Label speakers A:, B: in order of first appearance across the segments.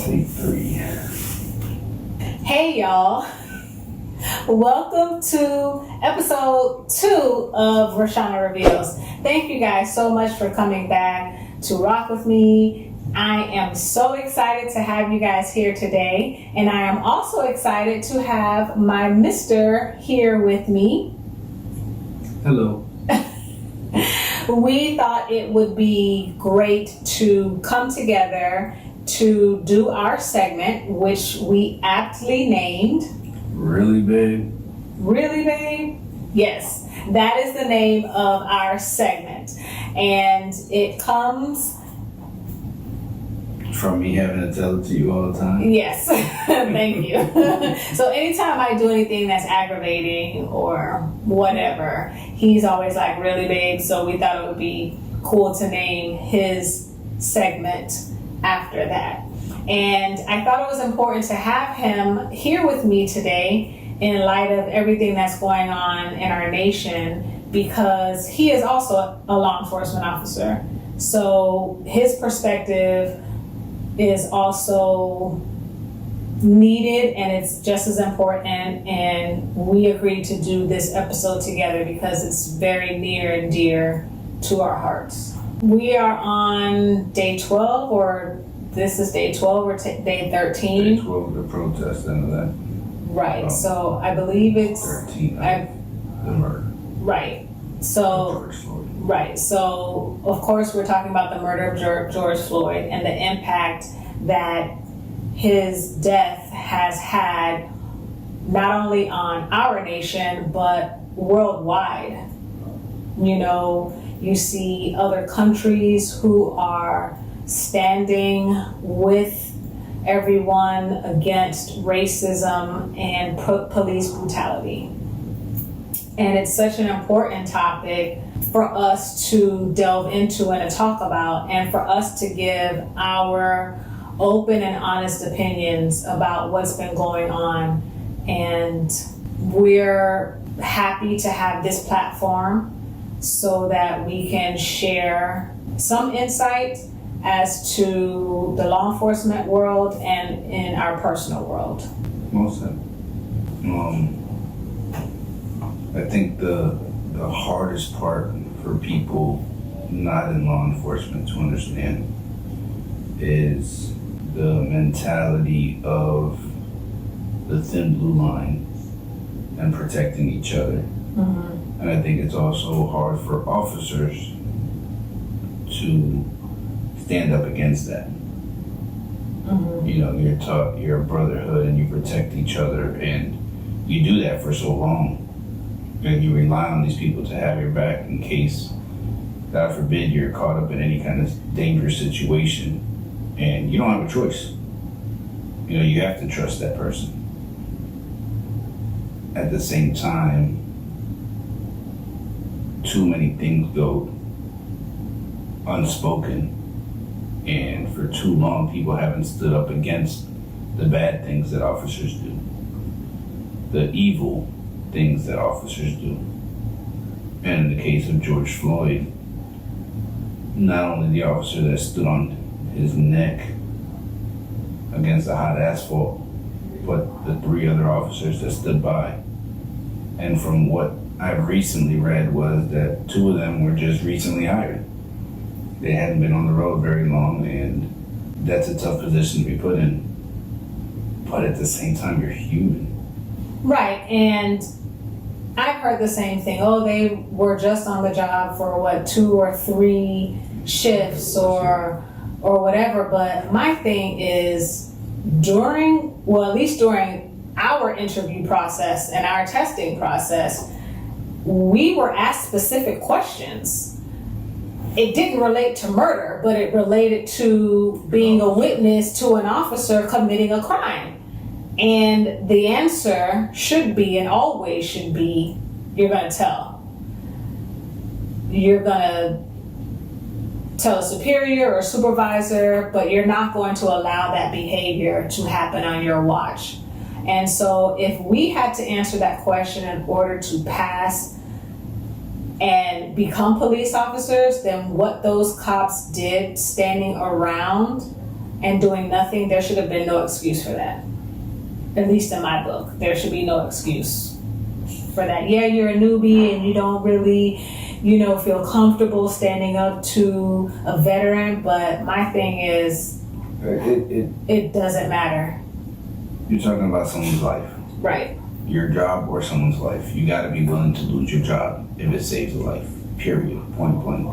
A: Take 3.
B: Hey y'all, welcome to episode 2 of RaShana Reveals. Thank you guys so much for coming back to rock with me. I am so excited to have you guys here today, and I am also excited to have my Mr. here with me.
A: Hello.
B: We thought it would be great to come together to do our segment, which we aptly named
A: Really, babe?
B: Really, Babe? Yes, that is the name of our segment. And it comes
A: from me having to tell it to you all the time?
B: Yes, thank you. So anytime I do anything that's aggravating or whatever, he's always like, really, babe? So we thought it would be cool to name his segment after that. And I thought it was important to have him here with me today in light of everything that's going on in our nation, because he is also a law enforcement officer. So his perspective is also needed, and it's just as important, and we agreed to do this episode together because it's very near and dear to our hearts. We are on day 12, or this is day 12 or day 13.
A: Day 12, the protest and that.
B: Right, so I believe it's
A: 13, the murder.
B: Right, so
A: George Floyd.
B: Right, so of course we're talking about the murder of George Floyd and the impact that his death has had not only on our nation but worldwide. You know, you see other countries who are standing with everyone against racism and police brutality. And it's such an important topic for us to delve into and to talk about, and for us to give our open and honest opinions about what's been going on. And we're happy to have this platform so that we can share some insight as to the law enforcement world and in our personal world.
A: Most of it. I think the hardest part for people not in law enforcement to understand is the mentality of the thin blue line and protecting each other.
B: Mm-hmm.
A: And I think it's also hard for officers to stand up against that.
B: Mm-hmm.
A: You know, you're taught you're a brotherhood and you protect each other, and you do that for so long. And you rely on these people to have your back in case, God forbid, you're caught up in any kind of dangerous situation, and you don't have a choice. You know, you have to trust that person. At the same time, too many things go unspoken, and for too long people haven't stood up against the bad things that officers do, the evil things that officers do. And in the case of George Floyd, not only the officer that stood on his neck against the hot asphalt, but the 3 other officers that stood by. And from what I've recently read was that 2 of them were just recently hired. They hadn't been on the road very long, and that's a tough position to be put in. But at the same time, you're human.
B: Right, and I've heard the same thing. Oh, they were just on the job for 2 or 3 shifts or whatever. But my thing is, at least during our interview process and our testing process, we were asked specific questions. It didn't relate to murder, but it related to being a witness to an officer committing a crime. And the answer should be, and always should be, you're going to tell. You're going to tell a superior or supervisor, but you're not going to allow that behavior to happen on your watch. And so if we had to answer that question in order to pass and become police officers, then what those cops did standing around and doing nothing, there should have been no excuse for that. At least in my book, there should be no excuse for that. Yeah, you're a newbie and you don't really, feel comfortable standing up to a veteran, but my thing is, it doesn't matter.
A: You're talking about someone's life.
B: Right.
A: Your job or someone's life. You gotta be willing to lose your job if it saves a life. Period. Point blank.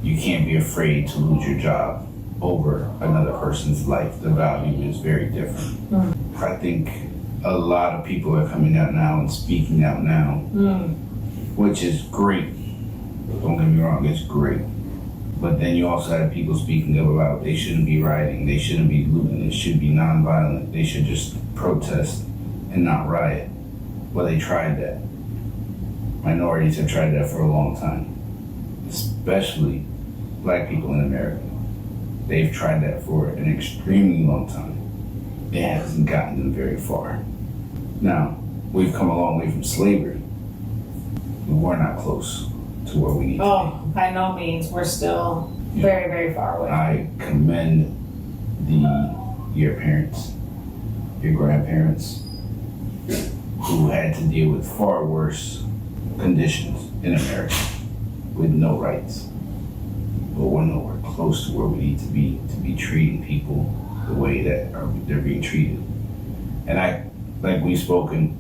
A: You can't be afraid to lose your job over another person's life. The value is very different. Mm. I think a lot of people are coming out now and speaking out now, which is great. Don't get me wrong, it's great. But then you also have people speaking up about they shouldn't be rioting, they shouldn't be looting, it should be nonviolent, they should just protest and not riot. Well, they tried that. Minorities have tried that for a long time, especially black people in America. They've tried that for an extremely long time. It hasn't gotten them very far. Now, we've come a long way from slavery, but we're not close to where we need to be.
B: Oh, by no means. We're still very, very far away.
A: I commend your parents, your grandparents, who had to deal with far worse conditions in America with no rights. But we're nowhere close to where we need to be treating people the way that they're being treated. And like we've spoken,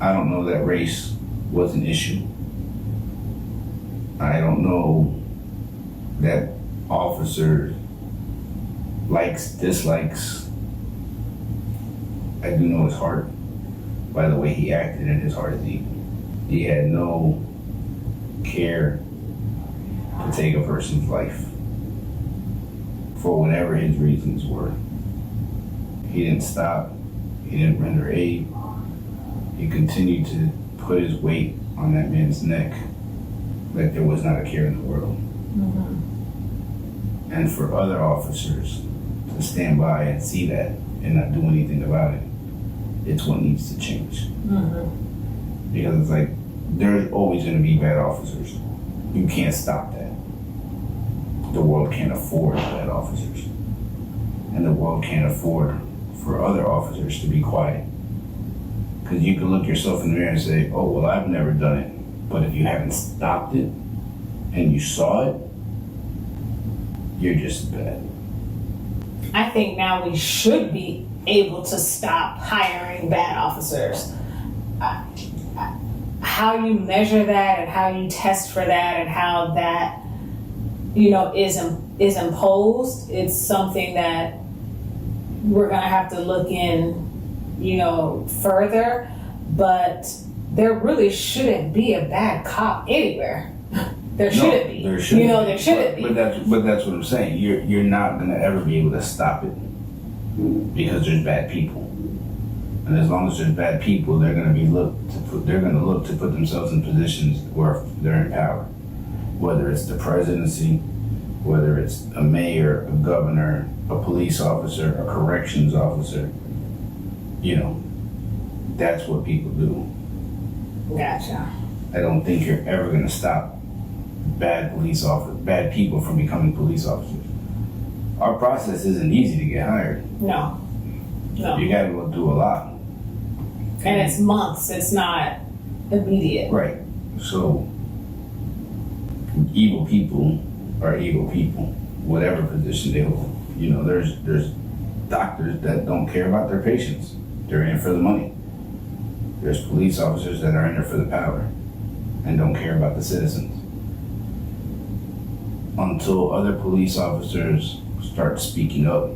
A: I don't know that race was an issue. I don't know that officer likes, dislikes. I do know his heart by the way he acted, and his heart is evil. He had no care to take a person's life for whatever his reasons were. He didn't stop. He didn't render aid. He continued to put his weight on that man's neck like there was not a care in the world. Mm-hmm. And for other officers to stand by and see that and not do anything about it, it's what needs to change. Mm-hmm. Because it's like, there's always going to be bad officers. You can't stop that. The world can't afford bad officers. And the world can't afford for other officers to be quiet. Because you can look yourself in the mirror and say, oh, well, I've never done it. But if you haven't stopped it and you saw it, you're just bad.
B: I think now we should be able to stop hiring bad officers. How you measure that and how you test for that and how that, is imposed, it's something that we're gonna have to look in, further. But there really shouldn't be a bad cop anywhere. There shouldn't be. There shouldn't be.
A: But that's what I'm saying. You're not gonna ever be able to stop it because there's bad people. And as long as there's bad people, they're gonna look to put themselves in positions where they're in power. Whether it's the presidency, whether it's a mayor, a governor, a police officer, a corrections officer, that's what people do.
B: Gotcha.
A: I don't think you're ever going to stop bad people from becoming police officers. Our process isn't easy to get hired.
B: No.
A: You got to go through a lot.
B: And it's months. It's not immediate.
A: Right. So evil people are evil people, whatever position they hold. There's doctors that don't care about their patients. They're in for the money. There's police officers that are in there for the power and don't care about the citizens. Until other police officers start speaking up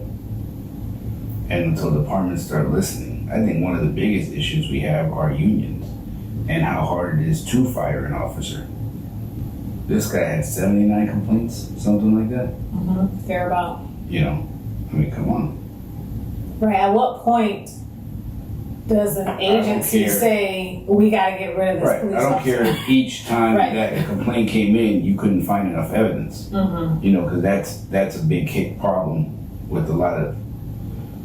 A: and until departments start listening, I think one of the biggest issues we have are unions and how hard it is to fire an officer. This guy had 79 complaints, something like that.
B: Mm-hmm. Fair about.
A: Come on.
B: Right. At what point does an agency say we got to get rid of this police officer? I don't care if each time that a complaint came in, you couldn't find enough evidence. Mm-hmm. Because that's a big problem with a lot of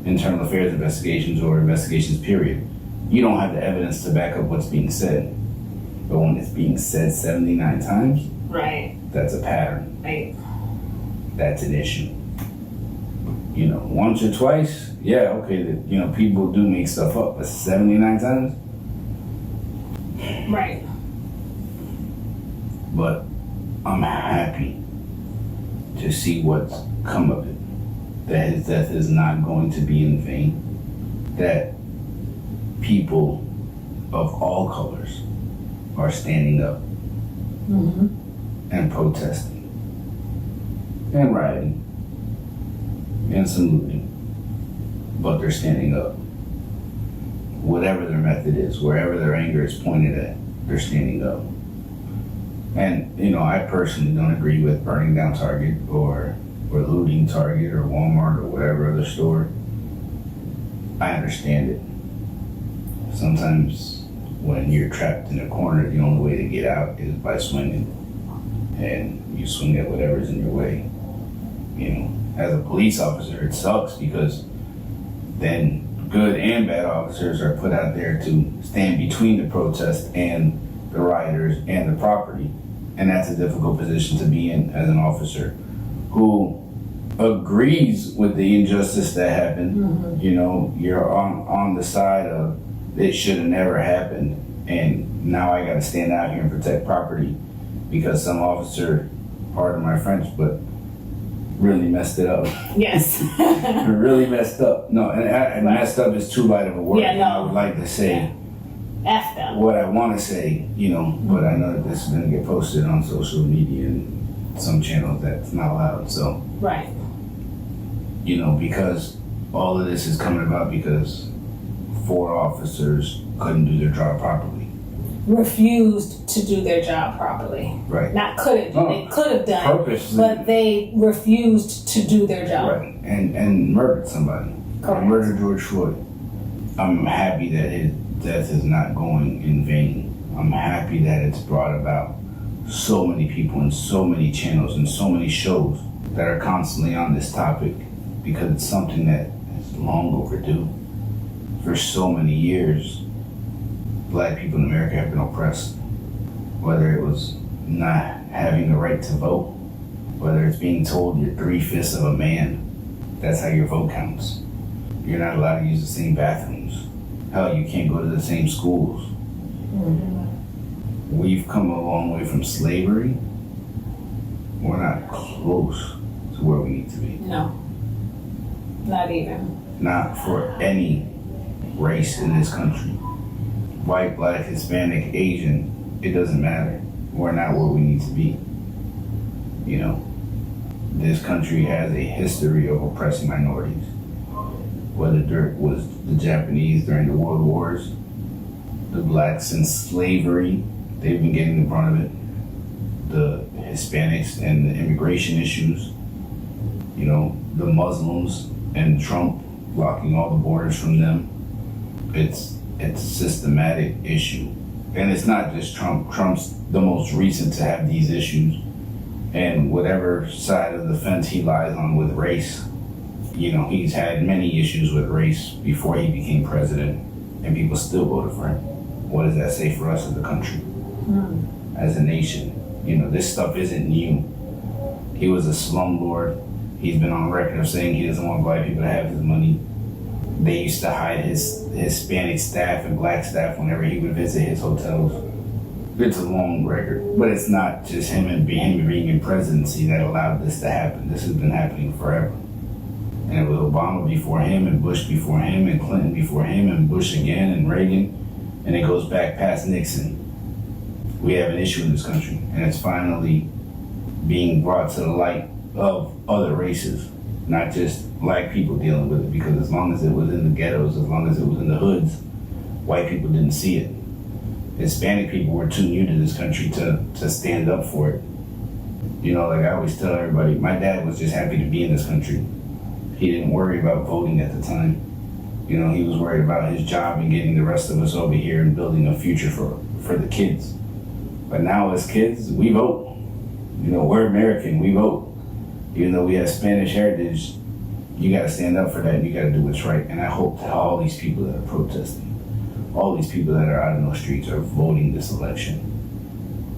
B: internal affairs investigations or investigations, period. You don't have the evidence to back up what's being said. But when it's being said 79 times, right,
A: that's a pattern.
B: Right.
A: that's an issue. You know, once or twice, yeah, okay, you know, people do make stuff up, but 79 times?
B: Right.
A: But I'm happy to see what's come of it. That his death is not going to be in vain. That people of all colors are standing up and protesting and rioting and some looting, but they're standing up. Whatever their method is, wherever their anger is pointed at, they're standing up. And, you know, I personally don't agree with burning down Target or looting Target or Walmart or whatever other store. I understand it. Sometimes when you're trapped in a corner, the only way to get out is by swinging. And you swing at whatever's in your way. You know, as a police officer, it sucks because then good and bad officers are put out there to stand between the protest and the rioters and the property. And that's a difficult position to be in as an officer who agrees with the injustice that happened. You know, you're on the side of it should have never happened, and now I got to stand out here and protect property because some officer, pardon my French, but really messed it up.
B: Yes.
A: Really messed up. No, and messed up is too light of a word.
B: Yeah, no.
A: I would like to say
B: F them.
A: what I want to say, you know, but I know that this is going to get posted on social media and some channels that's not allowed. So,
B: Right.
A: you know, because all of this is coming about because 4 officers couldn't do their job properly.
B: Refused to do their job properly.
A: Right.
B: Not couldn't do.
A: No,
B: They could have done,
A: purposely.
B: but they refused to do their job.
A: Right. And murdered somebody.
B: Correct.
A: Murdered George Floyd. I'm happy that his death is not going in vain. I'm happy that it's brought about so many people and so many channels and so many shows that are constantly on this topic because it's something that is long overdue. For so many years, Black people in America have been oppressed. Whether it was not having the right to vote, whether it's being told you're 3/5 of a man, that's how your vote counts. You're not allowed to use the same bathrooms. Hell, you can't go to the same schools. We've come a long way from slavery. We're not close to where we need to be.
B: No. Not even.
A: Not for any race in this country. White, Black, Hispanic, Asian, it doesn't matter. We're not where we need to be. You know, this country has a history of oppressing minorities. Whether it was the Japanese during the World Wars, the Blacks in slavery, they've been getting the brunt of it. The Hispanics and the immigration issues, you know, the Muslims and Trump blocking all the borders from them. It's a systematic issue. And it's not just Trump. Trump's the most recent to have these issues. And whatever side of the fence he lies on with race, you know, he's had many issues with race before he became president, and people still voted for him. What does that say for us as a country, as a nation? You know, this stuff isn't new. He was a slumlord. He's been on record of saying he doesn't want Black people to have his money. They used to hide his Hispanic staff and Black staff whenever he would visit his hotels. It's a long record, but it's not just him being in presidency that allowed this to happen. This has been happening forever. And it was Obama before him, and Bush before him, and Clinton before him, and Bush again, and Reagan, and it goes back past Nixon. We have an issue in this country, and it's finally being brought to the light of other races, not just Black people dealing with it, because as long as it was in the ghettos, as long as it was in the hoods, white people didn't see it. Hispanic people were too new to this country to stand up for it. You know, like I always tell everybody, my dad was just happy to be in this country. He didn't worry about voting at the time. You know, he was worried about his job and getting the rest of us over here and building a future for the kids. But now as kids, we vote. You know, we're American, we vote. Even though we have Spanish heritage, you gotta stand up for that and you gotta do what's right. And I hope that all these people that are protesting, all these people that are out in those streets are voting this election,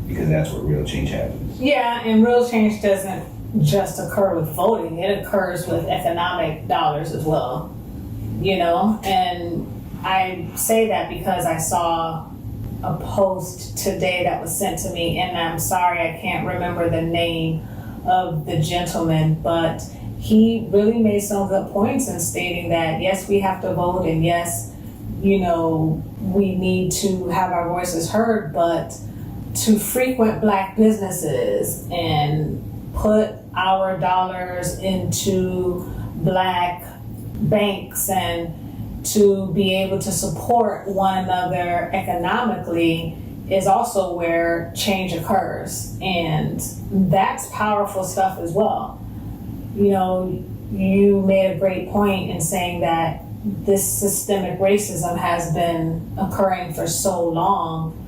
A: because that's where real change happens.
B: Yeah, and real change doesn't just occur with voting. It occurs with economic dollars as well, you know? And I say that because I saw a post today that was sent to me, and I'm sorry I can't remember the name of the gentleman, but he really made some good points in stating that yes, we have to vote, and yes, you know, we need to have our voices heard, but to frequent Black businesses and put our dollars into Black banks and to be able to support one another economically is also where change occurs. And that's powerful stuff as well. You know, you made a great point in saying that this systemic racism has been occurring for so long.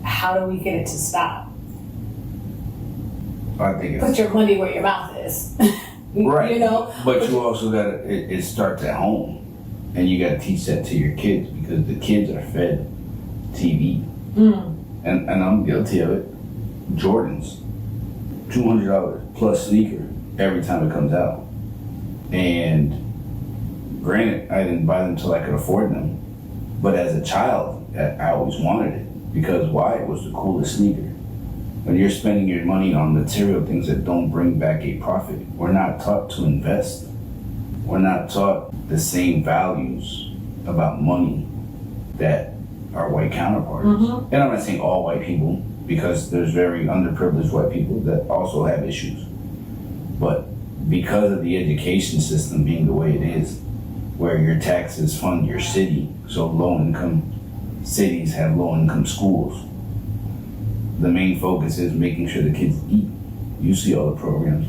B: How do we get it to stop?
A: I think
B: Put your money where your mouth is.
A: right.
B: You know?
A: But you also got to, it starts at home. And you got to teach that to your kids, because the kids are fed TV. And I'm guilty of it. Jordans, $200 plus sneaker every time it comes out. And granted, I didn't buy them till I could afford them. But as a child, I always wanted it. Because why? It was the coolest sneaker. When you're spending your money on material things that don't bring back a profit, we're not taught to invest. We're not taught the same values about money that our white counterparts. And I'm not saying all white people, because there's very underprivileged white people that also have issues. But because of the education system being the way it is, where your taxes fund your city, so low-income cities have low-income schools, the main focus is making sure the kids eat. You see all the programs.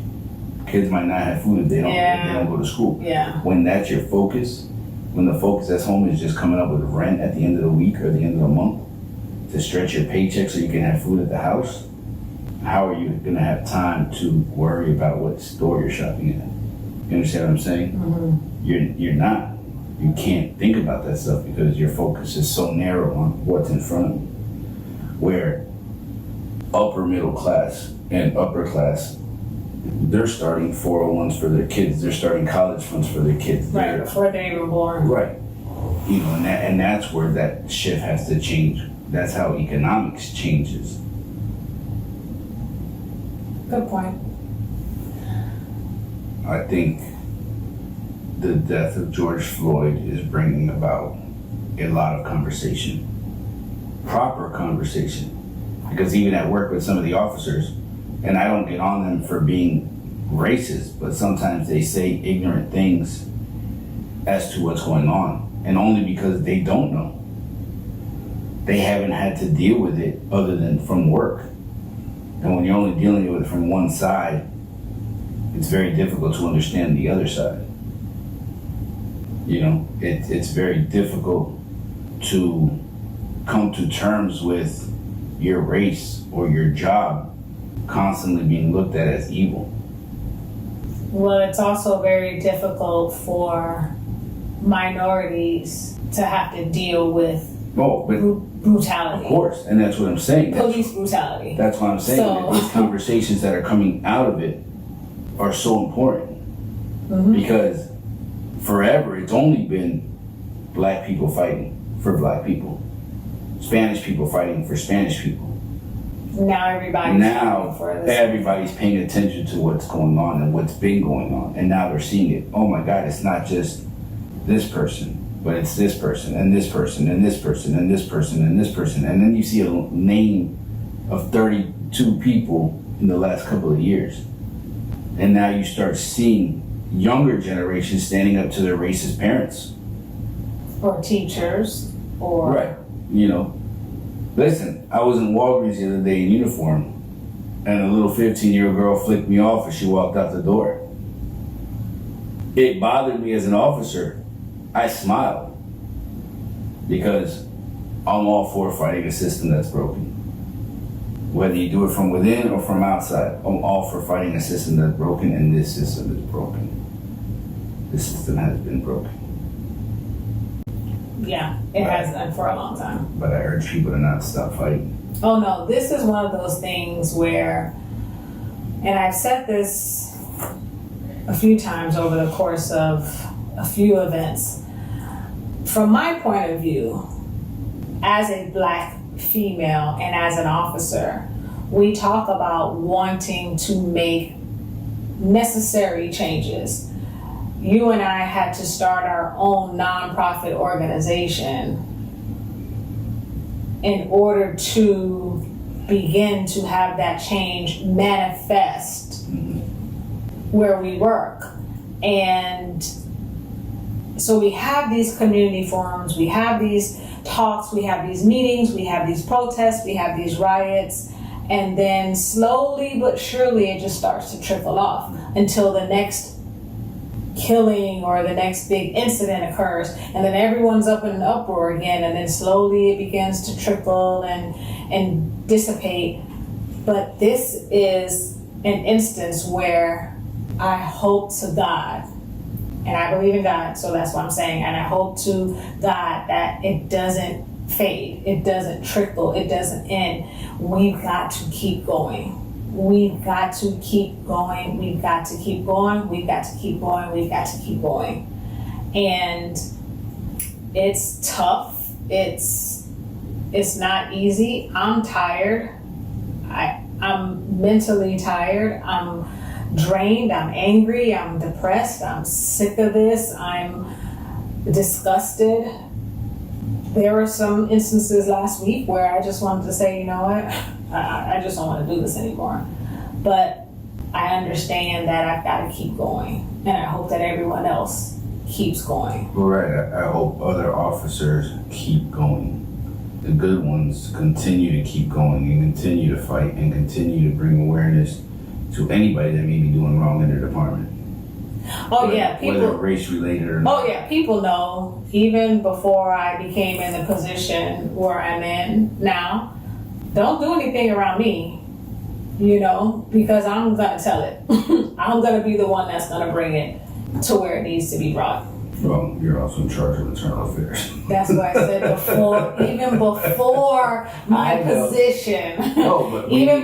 A: Kids might not have food if they don't go to school.
B: Yeah.
A: When that's your focus, when the focus at home is just coming up with rent at the end of the week or the end of the month to stretch your paycheck so you can have food at the house, how are you going to have time to worry about what store you're shopping at? You understand what I'm saying? You're not. You can't think about that stuff because your focus is so narrow on what's in front of you. Where upper middle class and upper class, they're starting 401s for their kids. They're starting college funds for their kids.
B: Right, before they're even born.
A: Right. You know, and that's where that shift has to change. That's how economics changes.
B: Good point.
A: I think the death of George Floyd is bringing about a lot of conversation. Proper conversation. Because even at work with some of the officers, and I don't get on them for being racist, but sometimes they say ignorant things as to what's going on, and only because they don't know. They haven't had to deal with it other than from work. And when you're only dealing with it from one side, it's very difficult to understand the other side. You know, it's very difficult to come to terms with your race or your job constantly being looked at as evil.
B: Well, it's also very difficult for minorities to have to deal with brutality.
A: Of course, and that's what I'm saying.
B: Police brutality.
A: That's what I'm saying.
B: So,
A: these conversations that are coming out of it are so important. Because forever it's only been Black people fighting for Black people, Spanish people fighting for Spanish people.
B: Now
A: everybody's paying attention to what's going on and what's been going on, and now they're seeing it. Oh my God, it's not just this person, but it's this person and this person and this person and this person and this person, and then you see a name of 32 people in the last couple of years, and now you start seeing younger generations standing up to their racist parents
B: or teachers or
A: right. You know, listen, I was in Walgreens the other day in uniform, and a little 15-year-old girl flicked me off as she walked out the door. It bothered me as an officer. I smiled because I'm all for fighting a system that's broken. Whether you do it from within or from outside, I'm all for fighting a system that's broken, and this system is broken. This system has been broken.
B: Yeah, it has been for a long time.
A: But I urge people to not stop fighting.
B: Oh no, this is one of those things where And I've said this a few times over the course of a few events. From my point of view, as a Black female and as an officer, we talk about wanting to make necessary changes. You and I had to start our own nonprofit organization in order to begin to have that change manifest where we work. And so we have these community forums, we have these talks, we have these meetings, we have these protests, we have these riots, and then slowly but surely it just starts to trickle off until the next killing or the next big incident occurs, and then everyone's up in an uproar again, and then slowly it begins to trickle and dissipate. But this is an instance where I hope to God, and I believe in God, so that's what I'm saying, and I hope to God that it doesn't fade, it doesn't trickle, it doesn't end. We've got to keep going. We've got to keep going. We've got to keep going. We've got to keep going. We've got to keep going. And it's tough. It's not easy. I'm tired. I'm mentally tired. I'm drained. I'm angry. I'm depressed. I'm sick of this. I'm disgusted. There were some instances last week where I just wanted to say, you know what? I just don't want to do this anymore. But I understand that I've got to keep going. And I hope that everyone else keeps going.
A: Well, right. I hope other officers keep going. The good ones continue to keep going and continue to fight and continue to bring awareness to anybody that may be doing wrong in their department.
B: Oh, yeah. People,
A: whether race related or not.
B: Oh, yeah. People know, even before I became in the position where I'm in now, don't do anything around me, you know, because I'm going to tell it. I'm going to be the one that's going to bring it to where it needs to be brought.
A: Well, you're also in charge of internal affairs.
B: That's what I said before, even before my position.
A: No, but
B: even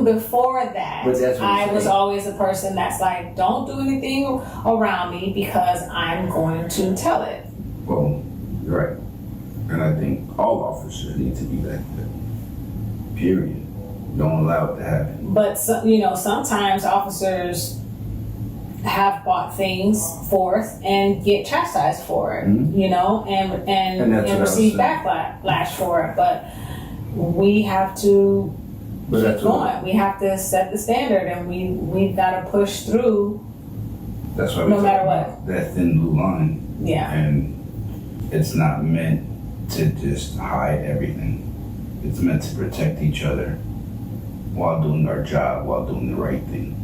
B: before that,
A: But that's what
B: I
A: I'm
B: was
A: saying.
B: always a person that's like, don't do anything around me because I'm going to tell it.
A: Well, you're right. And I think all officers need to be like that. Period. Don't allow it to happen.
B: But sometimes officers have brought things forth and get chastised for it,
A: Mhm.
B: you know, and
A: that's what I was
B: receive
A: saying.
B: backlash for it. But we have to
A: But
B: keep
A: that's what-
B: going. We have to set the standard, and we've got to push through.
A: That's why we
B: No
A: talk
B: matter
A: about that thin blue line.
B: Yeah.
A: And it's not meant to just hide everything. It's meant to protect each other while doing our job, while doing the right thing,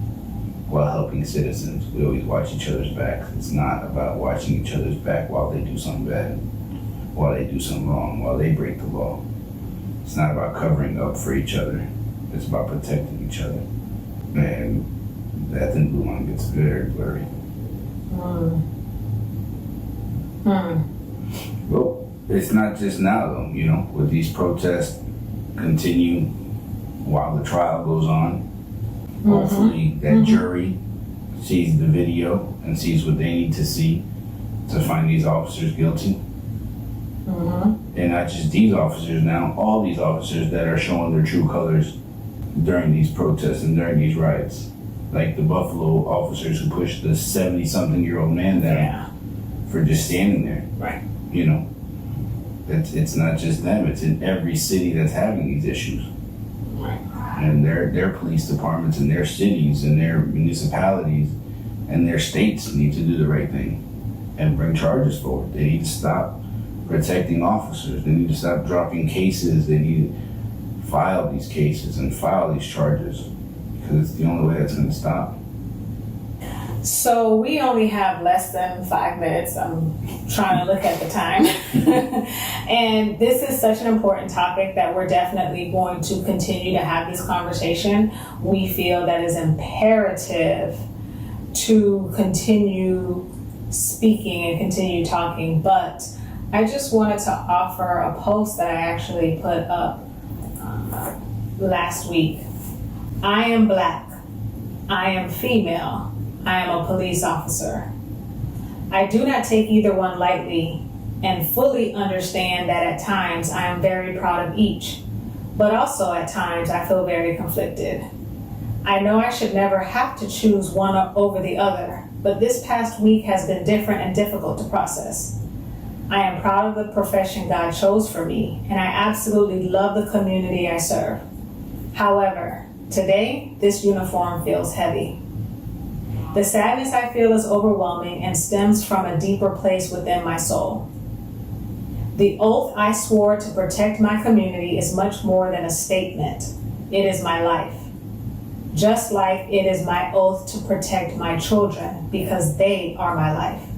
A: while helping citizens. We always watch each other's backs. It's not about watching each other's back while they do something bad, while they do something wrong, while they break the law. It's not about covering up for each other. It's about protecting each other. And that thin blue line gets very blurry. Well, it's not just now though, you know, with these protests continue while the trial goes on. Hopefully that jury sees the video and sees what they need to see to find these officers guilty. And not just these officers now, all these officers that are showing their true colors during these protests and during these riots. Like the Buffalo officers who pushed the 70-something-year-old man down
B: Yeah.
A: for just standing there.
B: Right.
A: You know, it's not just them, it's in every city that's having these issues.
B: Right.
A: And their police departments and their cities and their municipalities and their states need to do the right thing and bring charges forward. They need to stop protecting officers. They need to stop dropping cases. They need to file these cases and file these charges because it's the only way that's going to stop.
B: So we only have less than 5 minutes. I'm trying to look at the time. And this is such an important topic that we're definitely going to continue to have this conversation. We feel that it's imperative to continue speaking and continue talking. But I just wanted to offer a post that I actually put up last week. I am Black. I am female. I am a police officer. I do not take either one lightly and fully understand that at times I am very proud of each, but also at times I feel very conflicted. I know I should never have to choose one over the other, but this past week has been different and difficult to process. I am proud of the profession God chose for me, and I absolutely love the community I serve. However, today, this uniform feels heavy. The sadness I feel is overwhelming and stems from a deeper place within my soul. The oath I swore to protect my community is much more than a statement. It is my life. Just like it is my oath to protect my children because they are my life.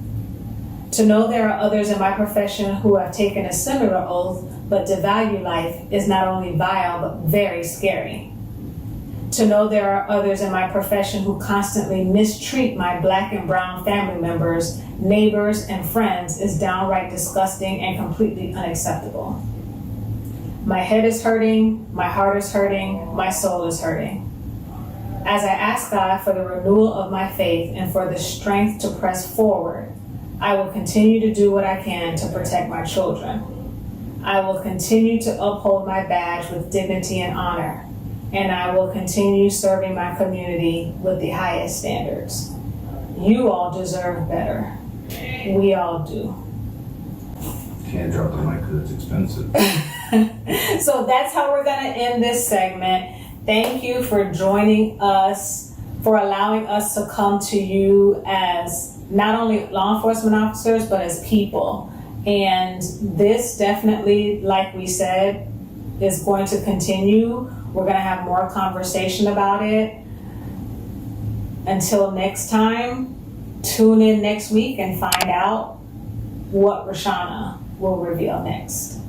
B: To know there are others in my profession who have taken a similar oath but devalue life is not only vile but very scary. To know there are others in my profession who constantly mistreat my Black and brown family members, neighbors, and friends is downright disgusting and completely unacceptable. My head is hurting, my heart is hurting, my soul is hurting. As I ask God for the renewal of my faith and for the strength to press forward, I will continue to do what I can to protect my children. I will continue to uphold my badge with dignity and honor. And I will continue serving my community with the highest standards. You all deserve better. We all do.
A: Can't drop the mic because it's expensive.
B: So that's how we're going to end this segment. Thank you for joining us, for allowing us to come to you as not only law enforcement officers, but as people. And this definitely, like we said, is going to continue. We're going to have more conversation about it. Until next time, tune in next week and find out what RaShana will reveal next.